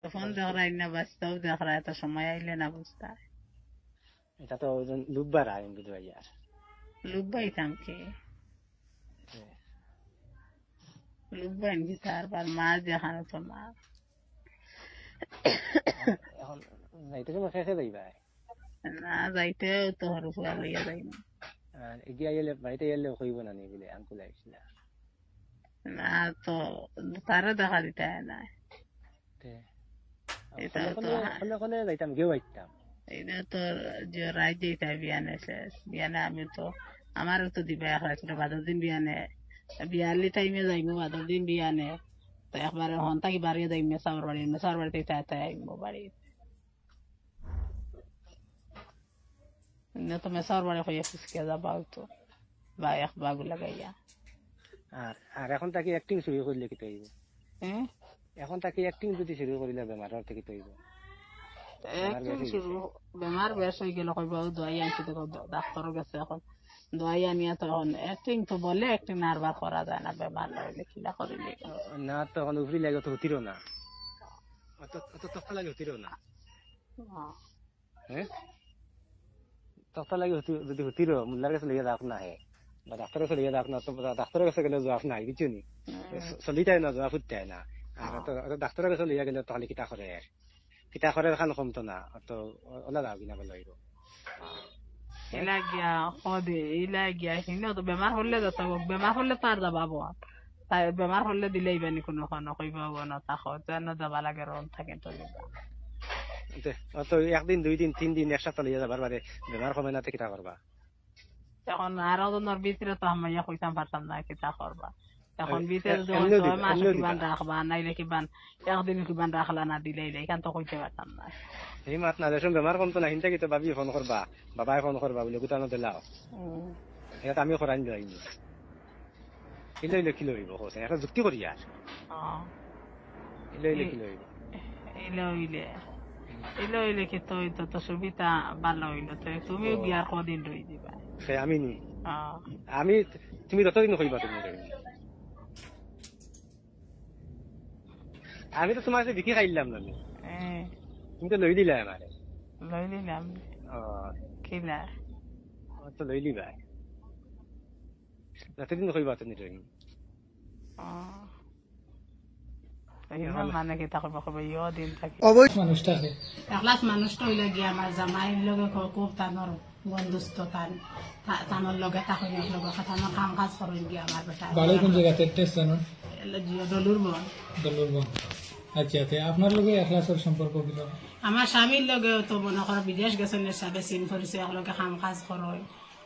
তখন দেখরাই না বাস্তব দেখরা এত সময় আইলে না বুঝতা এটা তো লুববার আইন বুঝ ভাইয়ার লুব্বাইতাম কি লুব্বাইন কি তার বার মার দেখানো তো মা এখন যাইতে সময় শেষে যাইবা না যাইতেও তো হরু ফুয়া লইয়া যাই না এগিয়ে এলে বাড়িতে এলে হইব না নি বলে আঙ্কুল আইছিল না তো তারা দেখা দিতে হয় না এটা তো কোনে যাইতাম গেও আইতাম এটা তো যে রাত যেতে বিয়ানে শেষ বিয়ানে আমি তো আমারও তো দিবা এখন ছিল 12 দিন বিয়ানে বিয়ালি টাইমে যাইবো 12 দিন বিয়ানে তো একবারে হন্তা কি বাড়িয়ে যাই মেসাওর বাড়িতে তাই আইবো বাড়ি না তো মেসাওর বাড়ি হয়ে ফুসকে যাবাও তো বা এক বাগু লাগাইয়া আর এখন তাকে অ্যাক্টিং শুরু করলে কি তৈব এখন তাকে অ্যাক্টিং যদি শুরু করিলে বেমার থেকে তৈব বেমার বেশ হয়ে গেল কইব দোয়াই আনতে দেখো ডাক্তার গেছে এখন দোয়াই আনিয়া তখন অ্যাক্টিং তো বলে অ্যাক্টিং নারবার করা যায় না বেমার লাগলে কিলা করিলে না তখন উফরি লাগে তো হতিরও না অত তফা লাগে হতিরও না হ্যাঁ তফা লাগে যদি হতিরও মুল্লার কাছে লিয়ে যাক না হে বা ডাক্তারের কাছে লিয়ে যাক না তো ডাক্তারের কাছে গেলে জবাব নাই বুঝছো নি চলিটাই না জবাব ফুটতে না আর তো ডাক্তারের কাছে লিয়ে গেলে তাহলে কিতা করে কিতা করে খান কমতো না তো ওলা যাও কিনা বলে হইব ইলাগিয়া হদে ইলাগিয়া হিনো তো বেমার হলে যত বেমার হলে তার যাবাবো তাই বেমার হলে দিলেই বানি কোনো কোনো কইব না তা যেন যাবা লাগে রন থাকে তো তো একদিন 2 দিন 3 দিন এক সপ্তাহ লিয়ে যাবার বারে বেমার কমে না কিতা করবা এখন আরো জনের ভিতরে তো আমি কইতাম পারতাম না কিতা করবা এখন ভিতরে যখন 6 মাস কিবান রাখবা নাইলে কিবান একদিন কিবান রাখলা না দিলেই এখান তো কইতে পারতাম না এই মাত না দেশম বেমার কমতো না হিনতে কি তো ভাবি ফোন করবা বাবাই ফোন করবা বলে গুতানো দিলাও এটা আমি করাই যাইনি কিলো হইব হোসে এটা যুক্তি করি আর ইলে কি তো সুবিধা ভালো হইলো তো তুমিও বিয়ার কদিন রই দিবা সে আমি নি আমি তুমি যতদিন কইবা তুমি আমি তো তোমার কাছে বিক্রি খাইলাম না তুমি তো লই দিলা আমারে লই দিলাম কিলা তো লই দিবা যতদিন কইবা তুমি রই মানে কি তাকে বকবে ইও দিন থাকে অবশ্য মানুষটাকে একলাস মানুষটা হইলে গিয়ে আমার জামাইর লগে খুব তানোর বন্ধুত্ব তানোর লগে তাকই লগে খাতানোর কাম কাজ করেন গিয়ে আমার বেটা বাড়ি কোন জায়গাতে টেস্ট জানো দলুর বন আচ্ছা আপনার লগে একলাসের সম্পর্ক কি আমার স্বামীর লগে তো মনে করো বিদেশ গেছেন হিসাবে চিন করেছে একলগে কাম কাজ করয়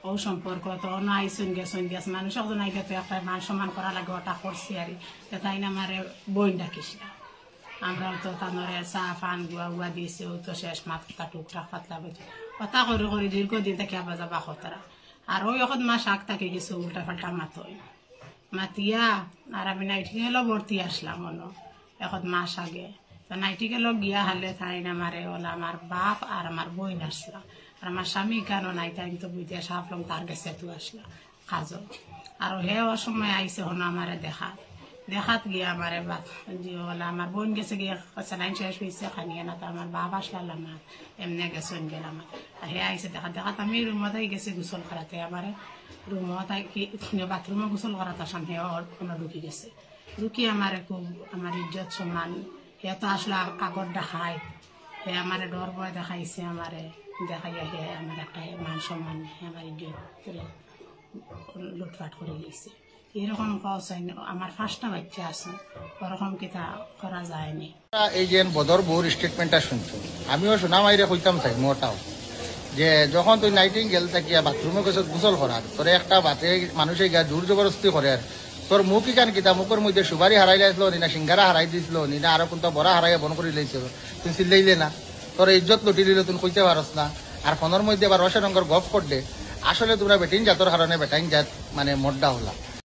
ও সম্পর্ক তো অন্য আইসুন গেছ মানুষ একজন আইলে তো একটা মান সম্মান করা লাগে ওটা করছি আর তাই না আমার বইন ডাকিস না আমরাও তো তানরে চা ফান গুয়া দিয়েছি ও তো শেষ মাথা টুকটাক পাতলা বলছে কথা করে দীর্ঘদিন থেকে আবার যাবা খতরা আর ওই এখন মা শাক থাকে কিছু উল্টা পাল্টা মাতই মাতিয়া আর আমি নাইটি গেল ভর্তি আসলাম মনো এখন মাস আগে তো নাইটি গেল গিয়া হালে তাই না মারে ওলা আমার বাপ আর আমার বইন আসলা আর আমার স্বামী কেন নাই তাই তো বুঝতে সাফলাম তার কাছে তো আসলা কাজও আর হে সময় আইসে হন আমারে দেখাত গিয়া আমারে বাপ ওলা আমার বোন গেছে গিয়ে নাইন শেষ হয়েছে খানিয়ে না তো আমার বাপ আসলাম আমার এমনি গেছেন গেলাম আর হে আইসে দেখাত আমি রুমতে গেছে গোসল করাতে আমার রুমত বাথরুমে গোসল করাতে আসাম হে কোনো ঢুকি গেছে ঢুকি আমার খুব আমার ইজ্জত সম্মান হে তো আসলে আগর দেখায় হে আমার ডর ভয় দেখাইছে আমারে দেখাইয়া হে আমার একটা মান সম্মান আমার ইজ্জত লুটপাট করে গেছে এরকম আমার 5টা বাচ্চা আছে ওরকম কিতা করা যায়নি এই যে বদর বউর স্টেটমেন্টটা শুনছো আমিও শোনা মাইরে কইতাম চাই মোটাও যে যখন তুই নাইটিঙ্গেল থাকিয়া বাথরুমে গেছ গোসল করার তোরে একটা বাতে মানুষে গিয়া জোর জবরদস্তি করে আর তোর মুখ ইকান কিতা মুখের মধ্যে সুপারি হারাই লাইছিল নি না সিঙ্গারা হারাই দিছিল নি না আরো কোনটা বড়া হারাই বন করে লাইছিল তুই চিল্লাইলে না তোর ইজ্জত লুটি দিলে তুই কইতে পারস না আর ফোনের মধ্যে আবার রসের রঙের গপ করলে আসলে তোমরা বেটিং জাতর কারণে বেটাইং জাত মানে মড্ডা হলা